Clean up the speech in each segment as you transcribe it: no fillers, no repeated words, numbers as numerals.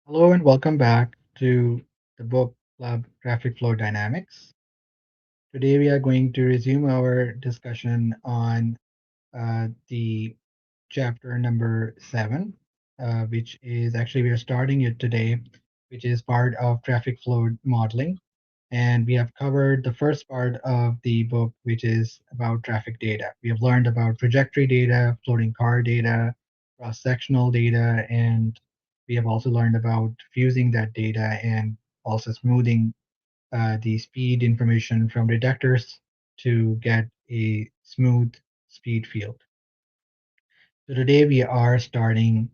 Hello and welcome back to the book club Traffic Flow Dynamics. Today we are going to resume our discussion on the chapter number 7, which is actually we are starting it today, which is part of traffic flow modeling. And we have covered the first part of the book, which is about traffic data. We have learned about trajectory data, floating car data, cross sectional data, and we have also learned about fusing that data and also smoothing the speed information from detectors to get a smooth speed field. So today we are starting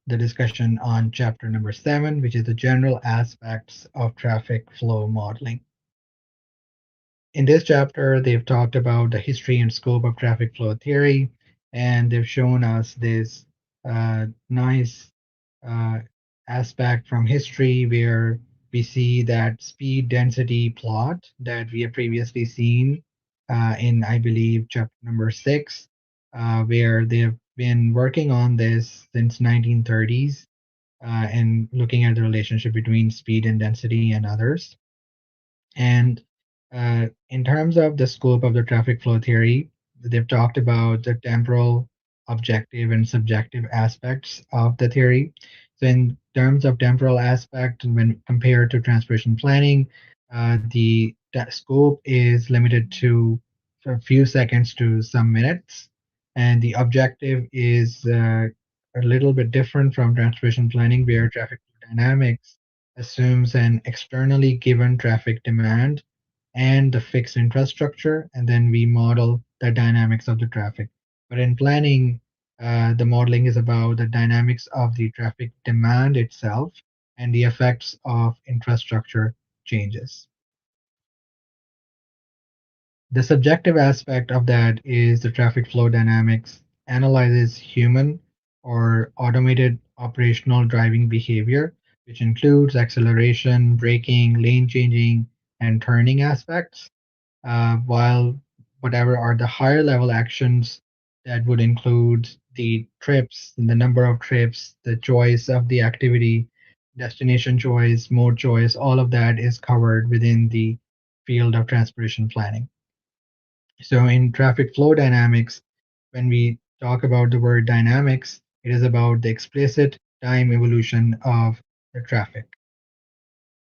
the discussion on chapter number 7, which is the general aspects of traffic flow modeling. In this chapter, they've talked about the history and scope of traffic flow theory, and they've shown us this nice uh, aspect from history where we see that speed density plot that we have previously seen in, I believe, chapter number 6, where they've been working on this since 1930s and looking at the relationship between speed and density and others. And in terms of the scope of the traffic flow theory, they've talked about the temporal, objective, and subjective aspects of the theory. So, in terms of temporal aspect, when compared to transportation planning, the scope is limited to a few seconds to some minutes, and the objective is a little bit different from transportation planning, where traffic flow dynamics assumes an externally given traffic demand and the fixed infrastructure, and then we model the dynamics of the traffic. But in planning, the modeling is about the dynamics of the traffic demand itself and the effects of infrastructure changes. The subjective aspect of that is the traffic flow dynamics analyzes human or automated operational driving behavior, which includes acceleration, braking, lane changing, and turning aspects, while whatever are the higher level actions that would include the trips, the number of trips, the choice of the activity, destination choice, mode choice, all of that is covered within the field of transportation planning. So in traffic flow dynamics, when we talk about the word dynamics, it is about the explicit time evolution of the traffic.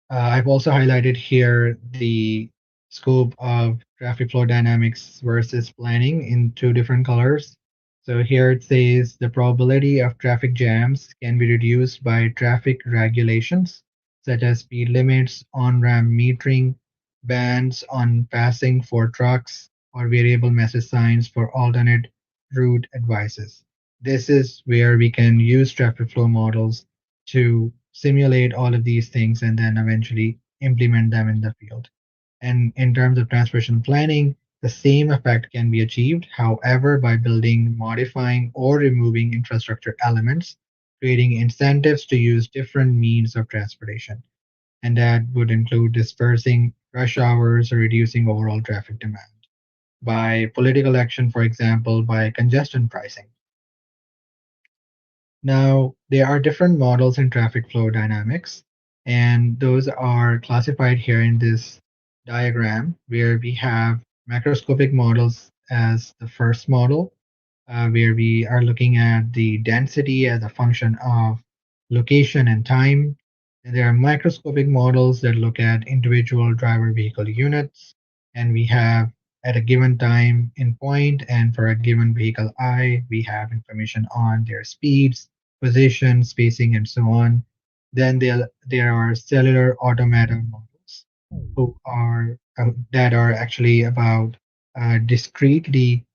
I've also highlighted here the scope of traffic flow dynamics versus planning in two different colors. So here it says the probability of traffic jams can be reduced by traffic regulations, such as speed limits, on-ramp metering, bans on passing for trucks, or variable message signs for alternate route advices. This is where we can use traffic flow models to simulate all of these things and then eventually implement them in the field. And in terms of transportation planning, the same effect can be achieved, however, by building, modifying, or removing infrastructure elements, creating incentives to use different means of transportation. And that would include dispersing rush hours or reducing overall traffic demand. By political action, for example, by congestion pricing. Now, there are different models in traffic flow dynamics, and those are classified here in this diagram where we have macroscopic models as the first model, where we are looking at the density as a function of location and time. And there are microscopic models that look at individual driver vehicle units, and we have at a given time in point and for a given vehicle I, we have information on their speeds, position, spacing, and so on. Then there are cellular automata models who are that are actually about discretely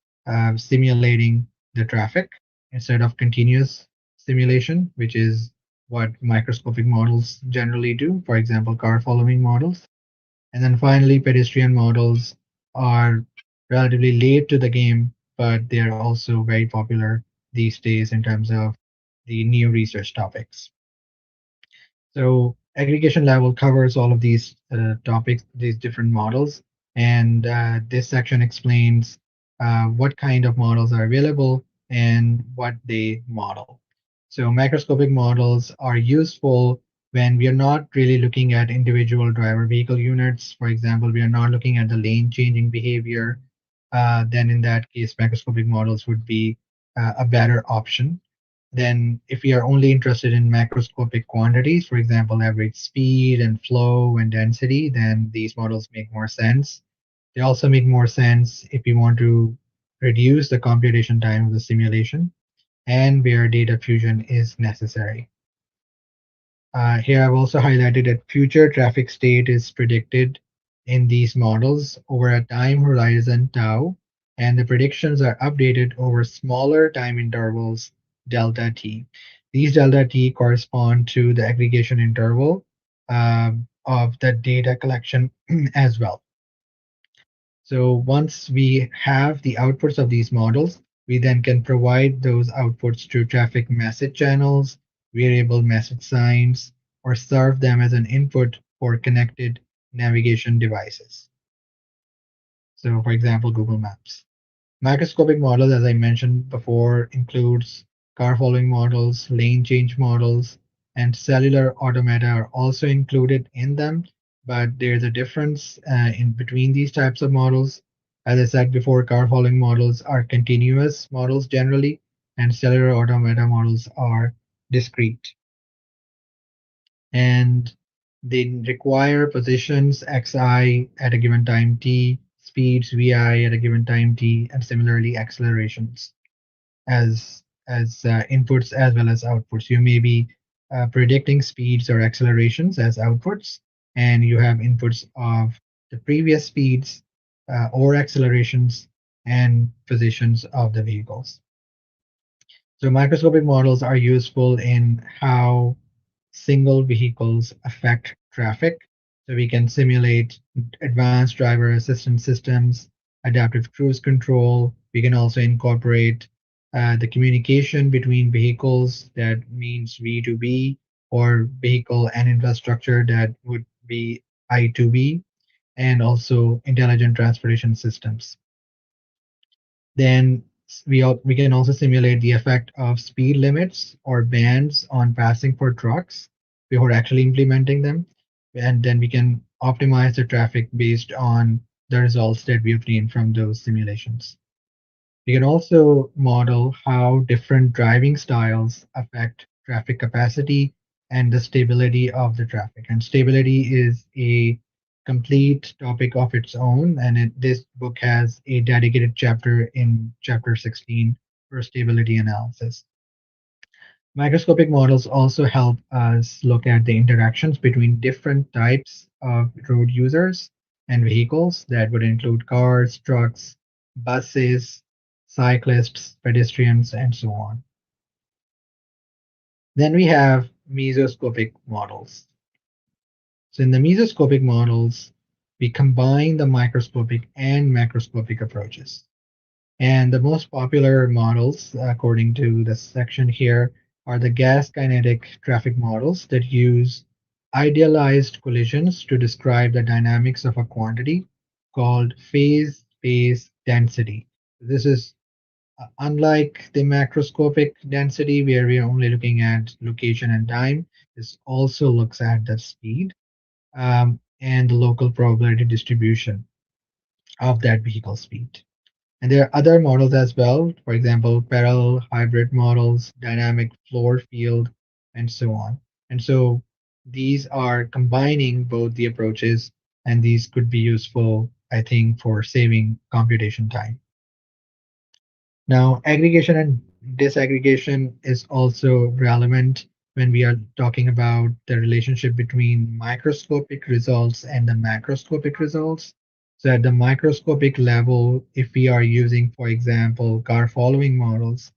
simulating the traffic instead of continuous simulation, which is what microscopic models generally do. For example, car following models. And then finally, pedestrian models are relatively late to the game, but they're also very popular these days in terms of the new research topics. So aggregation level covers all of these topics, these different models, and this section explains what kind of models are available and what they model. So macroscopic models are useful when we are not really looking at individual driver vehicle units. For example, we are not looking at the lane changing behavior. Then in that case, macroscopic models would be a better option. Then, if we are only interested in macroscopic quantities, for example, average speed and flow and density, then these models make more sense. They also make more sense if we want to reduce the computation time of the simulation and where data fusion is necessary. Here I've also highlighted that future traffic state is predicted in these models over a time horizon tau, and the predictions are updated over smaller time intervals, delta t. These delta t correspond to the aggregation interval of the data collection as well. So once we have the outputs of these models, we then can provide those outputs to traffic message channels, variable message signs, or serve them as an input for connected navigation devices. So for example, Google Maps. Macroscopic models, as I mentioned before, includes car following models, lane change models, and cellular automata are also included in them. But there's a difference in between these types of models. As I said before, car following models are continuous models generally, and cellular automata models are discrete. And they require positions xi at a given time t, speeds vi at a given time t, and similarly accelerations as inputs as well as outputs. You may be predicting speeds or accelerations as outputs, and you have inputs of the previous speeds or accelerations and positions of the vehicles. So microscopic models are useful in how single vehicles affect traffic. So we can simulate advanced driver assistance systems, adaptive cruise control. We can also incorporate the communication between vehicles, that means V2B, or vehicle and infrastructure, that would be I2B, and also intelligent transportation systems. Then we can also simulate the effect of speed limits or bans on passing for trucks before actually implementing them. And then we can optimize the traffic based on the results that we obtain from those simulations. We can also model how different driving styles affect traffic capacity and the stability of the traffic. And stability is a complete topic of its own, and this book has a dedicated chapter in chapter 16 for stability analysis. Microscopic models also help us look at the interactions between different types of road users and vehicles. That would include cars, trucks, buses, cyclists, pedestrians, and so on. Then we have mesoscopic models. So in the mesoscopic models, we combine the microscopic and macroscopic approaches. And the most popular models, according to the section here, are the gas kinetic traffic models that use idealized collisions to describe the dynamics of a quantity called phase space density. This is unlike the macroscopic density, where we are only looking at location and time. This also looks at the speed and the local probability distribution of that vehicle speed. And there are other models as well, for example, parallel hybrid models, dynamic floor field, and so on. And so these are combining both the approaches, and these could be useful, I think, for saving computation time. Now, aggregation and disaggregation is also relevant when we are talking about the relationship between microscopic results and the macroscopic results. So at the microscopic level, if we are using, for example, car following models,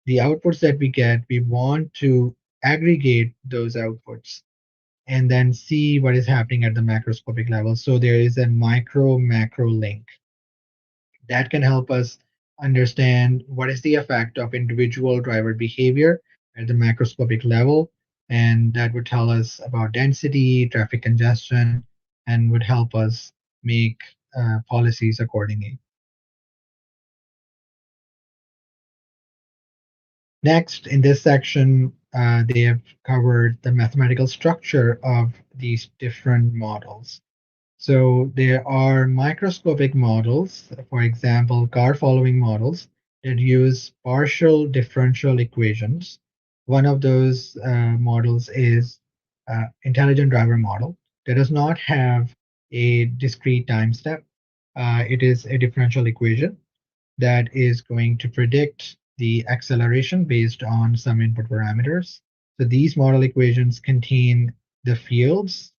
the outputs that we get, we want to aggregate those outputs and then see what is happening at the macroscopic level. So there is a micro macro link that can help us understand what is the effect of individual driver behavior at the macroscopic level. And that would tell us about density, traffic congestion, and would help us make policies accordingly. Next, in this section, they have covered the mathematical structure of these different models. So there are microscopic models, for example, car following models that use partial differential equations. One of those models is intelligent driver model that does not have a discrete time step. It is a differential equation that is going to predict the acceleration based on some input parameters. So these model equations contain the fields,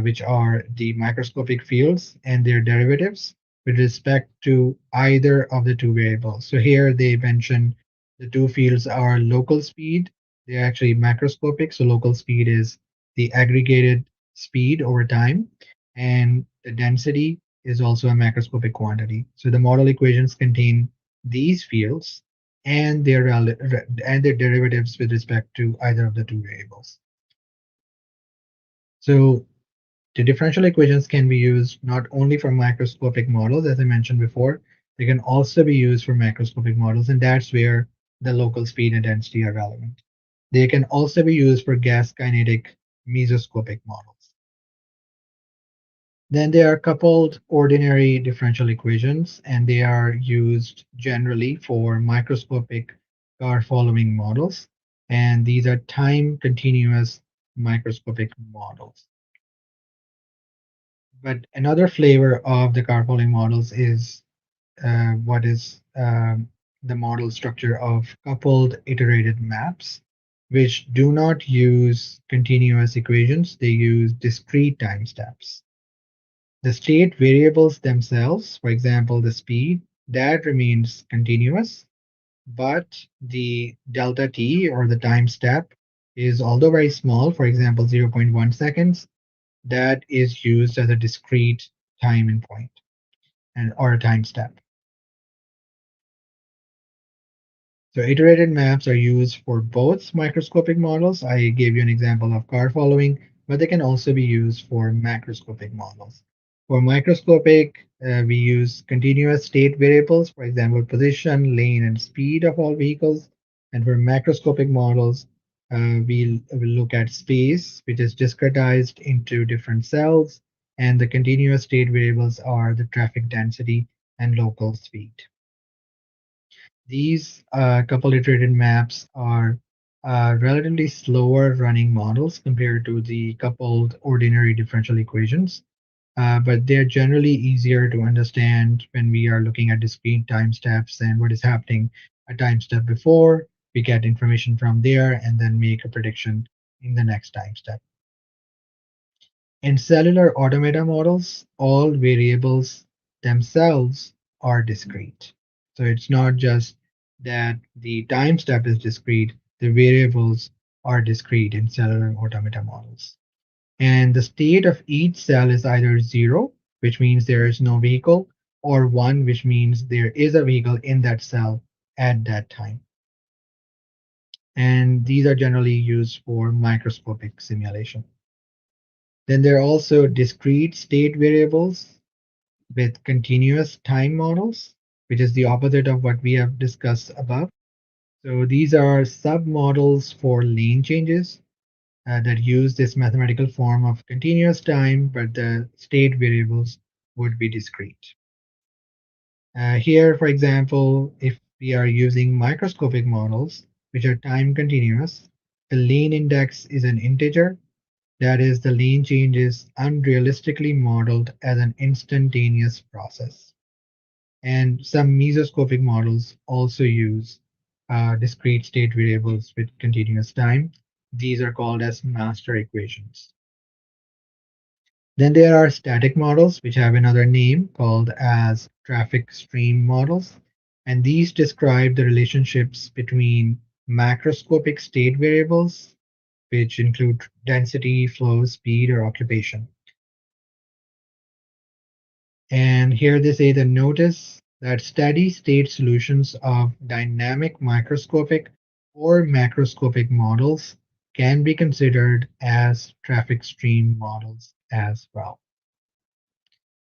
which are the microscopic fields and their derivatives with respect to either of the two variables. So here they mention the two fields are local speed. They're actually macroscopic. So local speed is the aggregated speed over time, and the density is also a macroscopic quantity. So the model equations contain these fields and and their derivatives with respect to either of the two variables. So the differential equations can be used not only for microscopic models, as I mentioned before, they can also be used for macroscopic models, and that's where the local speed and density are relevant. They can also be used for gas kinetic mesoscopic models. Then there are coupled ordinary differential equations, and they are used generally for microscopic car following models. And these are time continuous microscopic models. But another flavor of the car following models is what is the model structure of coupled iterated maps, which do not use continuous equations, they use discrete time steps. The state variables themselves, for example, the speed, that remains continuous, but the delta t or the time step is, although very small, for example, 0.1 seconds, that is used as a discrete time endpoint and or a time step. So iterated maps are used for both microscopic models. I gave you an example of car following, but they can also be used for macroscopic models. For microscopic, we use continuous state variables, for example, position, lane, and speed of all vehicles. And for macroscopic models, we'll look at space, which is discretized into different cells, and the continuous state variables are the traffic density and local speed. These couple iterated maps are relatively slower running models compared to the coupled ordinary differential equations, but they're generally easier to understand when we are looking at discrete time steps and what is happening a time step before. We get information from there and then make a prediction in the next time step. In cellular automata models, all variables themselves are discrete. So it's not just that the time step is discrete, the variables are discrete in cellular automata models. And the state of each cell is either zero, which means there is no vehicle, or one, which means there is a vehicle in that cell at that time. And these are generally used for microscopic simulation. Then there are also discrete state variables with continuous time models, which is the opposite of what we have discussed above. So these are submodels for lane changes that use this mathematical form of continuous time, but the state variables would be discrete. Here, for example, if we are using microscopic models, which are time continuous, the lane index is an integer. That is, the lane change is unrealistically modeled as an instantaneous process. And some mesoscopic models also use discrete state variables with continuous time. These are called as master equations. Then there are static models, which have another name called as traffic stream models. And these describe the relationships between macroscopic state variables, which include density, flow, speed, or occupation. And here they say that notice that steady state solutions of dynamic microscopic or macroscopic models can be considered as traffic stream models as well.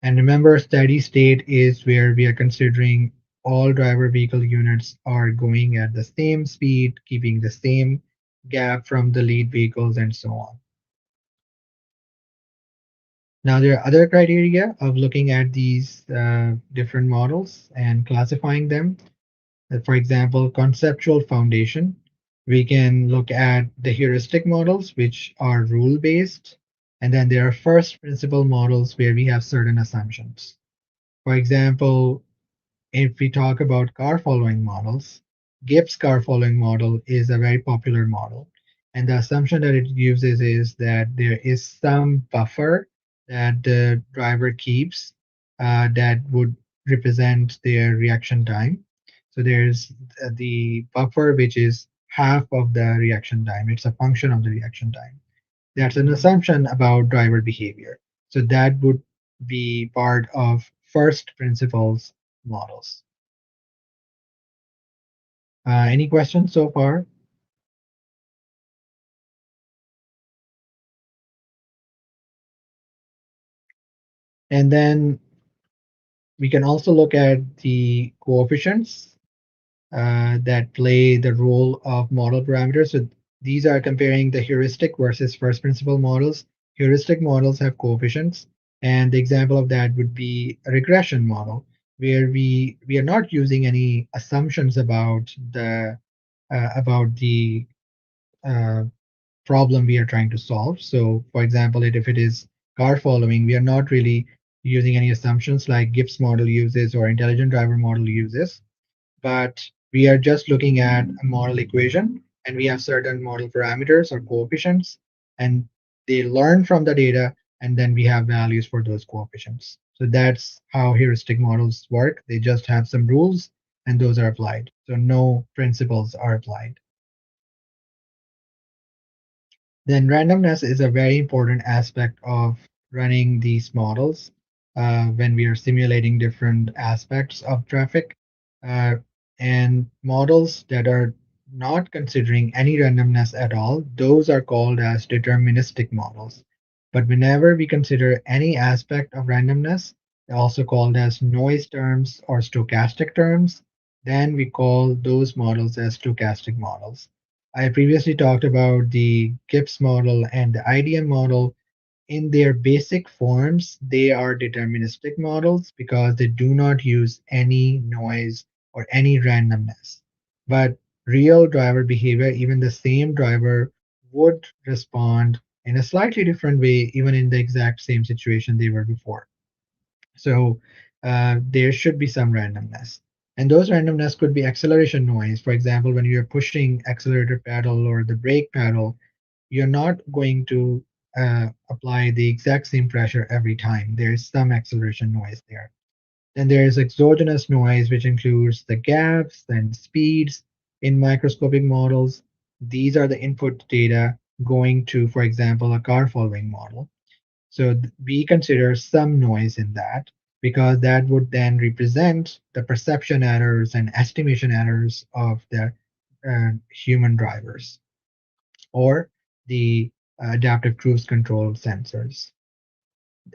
And remember, steady state is where we are considering all driver vehicle units are going at the same speed, keeping the same gap from the lead vehicles, and so on. Now, there are other criteria of looking at these different models and classifying them. For example, conceptual foundation. We can look at the heuristic models, which are rule based. And then there are first principle models where we have certain assumptions. For example, if we talk about car following models, Gibbs car following model is a very popular model. And the assumption that it uses is that there is some buffer that the driver keeps that would represent their reaction time. So there's the buffer, which is half of the reaction time. It's a function of the reaction time. That's an assumption about driver behavior. So that would be part of first principles models. Any questions so far? And then we can also look at the coefficients that play the role of model parameters. So these are comparing the heuristic versus first principle models. Heuristic models have coefficients, and the example of that would be a regression model, where we are not using any assumptions about the uh, problem we are trying to solve. So, for example, if it is car following, we are not really using any assumptions like Gibbs model uses or intelligent driver model uses, but we are just looking at a model equation and we have certain model parameters or coefficients, and they learn from the data, and then we have values for those coefficients. So that's how heuristic models work. They just have some rules and those are applied. So no principles are applied. Then randomness is a very important aspect of running these models when we are simulating different aspects of traffic. Uh, and models that are not considering any randomness at all, those are called as deterministic models. But whenever we consider any aspect of randomness, also called as noise terms or stochastic terms, then we call those models as stochastic models. I previously talked about the Gibbs model and the IDM model. In their basic forms, they are deterministic models because they do not use any noise or any randomness. But real driver behavior, even the same driver, would respond in a slightly different way, even in the exact same situation they were before. So there should be some randomness. And those randomness could be acceleration noise. For example, when you're pushing accelerator pedal or the brake pedal, you're not going to apply the exact same pressure every time. There's some acceleration noise there. Then there's exogenous noise, which includes the gaps and speeds in microscopic models. These are the input data going to, for example, a car following model. So we consider some noise in that because that would then represent the perception errors and estimation errors of the human drivers or the adaptive cruise control sensors.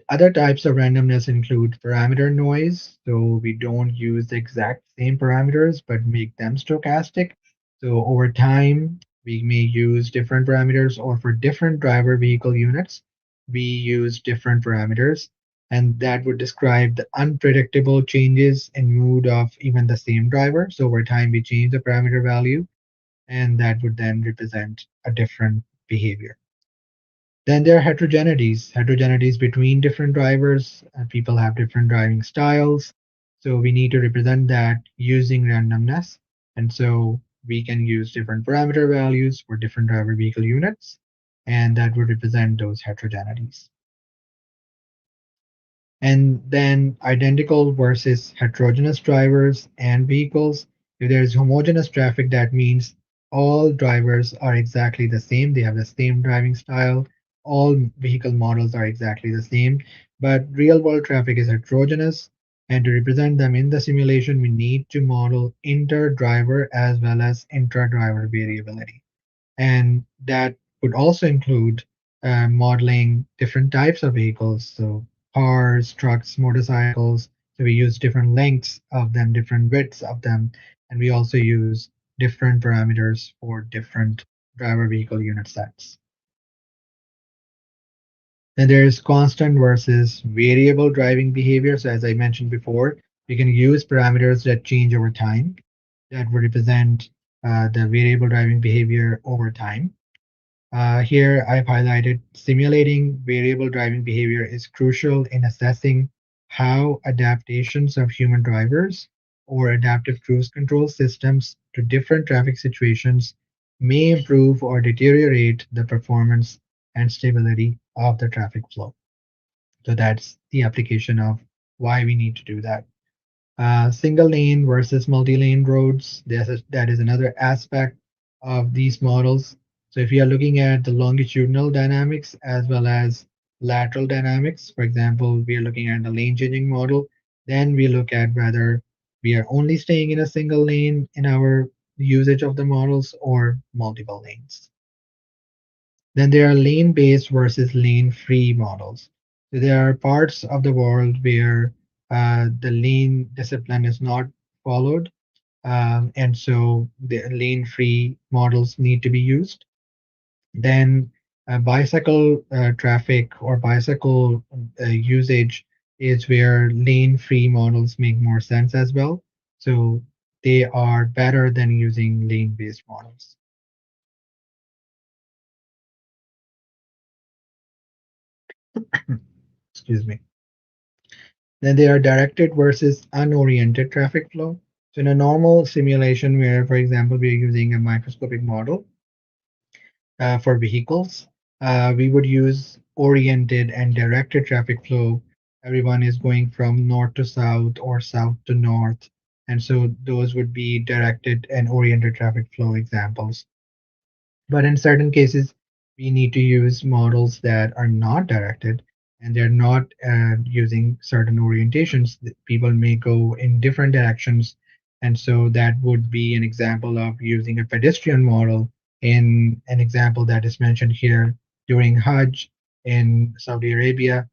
Other types of randomness include parameter noise. So we don't use the exact same parameters but make them stochastic. So over time, we may use different parameters, or for different driver vehicle units, we use different parameters. And that would describe the unpredictable changes in mood of even the same driver. So over time, we change the parameter value, and that would then represent a different behavior. Then there are heterogeneities, heterogeneities between different drivers. People have different driving styles. So we need to represent that using randomness. And so we can use different parameter values for different driver vehicle units, and that would represent those heterogeneities. And then identical versus heterogeneous drivers and vehicles. If there's homogeneous traffic, that means all drivers are exactly the same. They have the same driving style. All vehicle models are exactly the same. But real world traffic is heterogeneous. And to represent them in the simulation, we need to model inter driver as well as intra driver variability. And that would also include modeling different types of vehicles, so cars, trucks, motorcycles. So we use different lengths of them, different widths of them, and we also use different parameters for different driver vehicle unit sets. Then there's constant versus variable driving behavior. So as I mentioned before, we can use parameters that change over time that would represent the variable driving behavior over time. Here I've highlighted simulating variable driving behavior is crucial in assessing how adaptations of human drivers or adaptive cruise control systems to different traffic situations may improve or deteriorate the performance and stability of the traffic flow. So that's the application of why we need to do that. Single lane versus multi-lane roads, that is another aspect of these models. So if you are looking at the longitudinal dynamics as well as lateral dynamics, for example, we are looking at the lane changing model, then we look at whether we are only staying in a single lane in our usage of the models or multiple lanes. Then there are lane-based versus lane-free models. So there are parts of the world where the lane discipline is not followed, and so the lane-free models need to be used. Then bicycle traffic or bicycle usage is where lane-free models make more sense as well. So they are better than using lane-based models. Excuse me. Then they are directed versus unoriented traffic flow. So in a normal simulation where, for example, we are using a microscopic model for vehicles, we would use oriented and directed traffic flow. Everyone is going from north to south or south to north. And so those would be directed and oriented traffic flow examples. But in certain cases, we need to use models that are not directed and they're not using certain orientations. People may go in different directions. And so that would be an example of using a pedestrian model in an example that is mentioned here during Hajj in Saudi Arabia.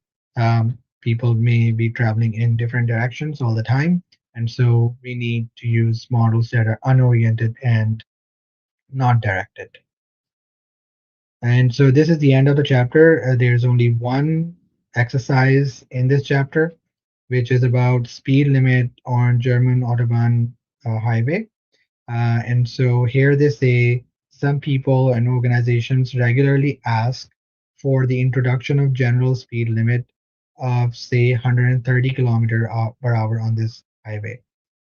People may be traveling in different directions all the time. And so we need to use models that are unoriented and not directed. And so this is the end of the chapter. There's only one exercise in this chapter, which is about speed limit on German Autobahn highway. And so here they say some people and organizations regularly ask for the introduction of general speed limit of say 130 kilometer per hour on this highway.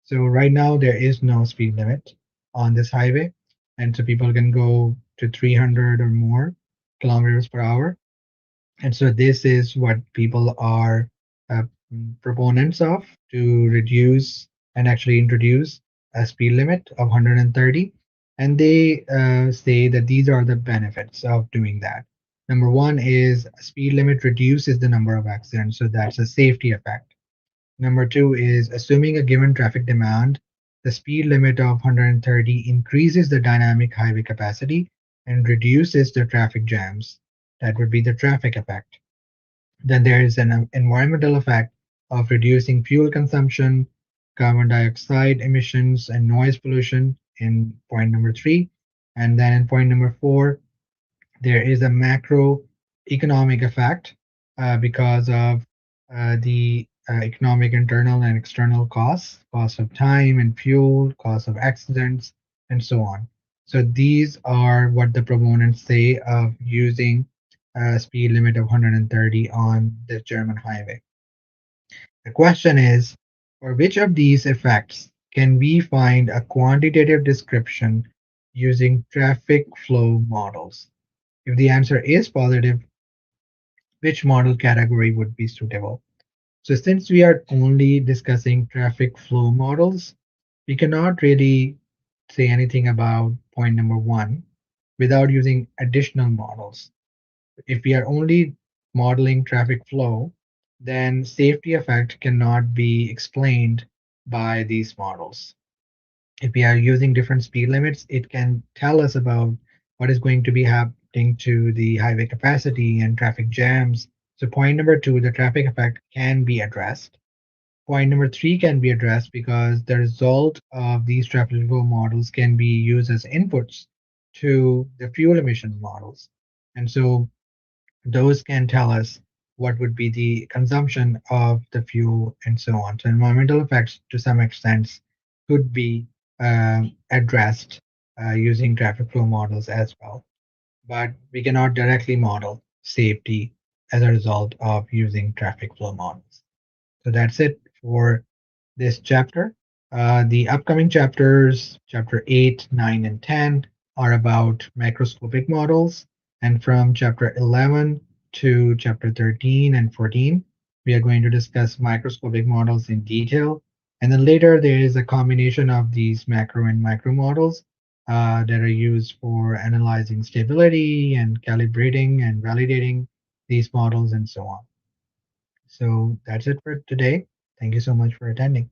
So right now there is no speed limit on this highway, and so people can go to 300 or more kilometers per hour. And so this is what people are uh, proponents of to reduce and actually introduce a speed limit of 130. And they say that these are the benefits of doing that. Number one is a speed limit reduces the number of accidents, so that's a safety effect. Number two is assuming a given traffic demand, the speed limit of 130 increases the dynamic highway capacity and reduces the traffic jams. That would be the traffic effect. Then there is an environmental effect of reducing fuel consumption, carbon dioxide emissions, and noise pollution in point number three. And then in point number four, there is a macroeconomic effect because of the economic internal and external costs, cost of time and fuel, cost of accidents, and so on. So these are what the proponents say of using a speed limit of 130 on the German highway. The question is, for which of these effects can we find a quantitative description using traffic flow models? If the answer is positive, which model category would be suitable? So since we are only discussing traffic flow models, we cannot really say anything about point number one without using additional models. If we are only modeling traffic flow, then safety effect cannot be explained by these models. If we are using different speed limits, it can tell us about what is going to be happening to the highway capacity and traffic jams. So point number two, the traffic effect can be addressed. Point number three can be addressed because the result of these traffic flow models can be used as inputs to the fuel emission models. And so those can tell us what would be the consumption of the fuel and so on. So environmental effects to some extent could be addressed using traffic flow models as well. But we cannot directly model safety as a result of using traffic flow models. So that's it for this chapter. The upcoming chapters, chapter 8, 9, and 10, are about macroscopic models. And from chapter 11 to chapter 13 and 14, we are going to discuss microscopic models in detail. And then later, there is a combination of these macro and micro models that are used for analyzing stability and calibrating and validating these models and so on. So that's it for today. Thank you so much for attending.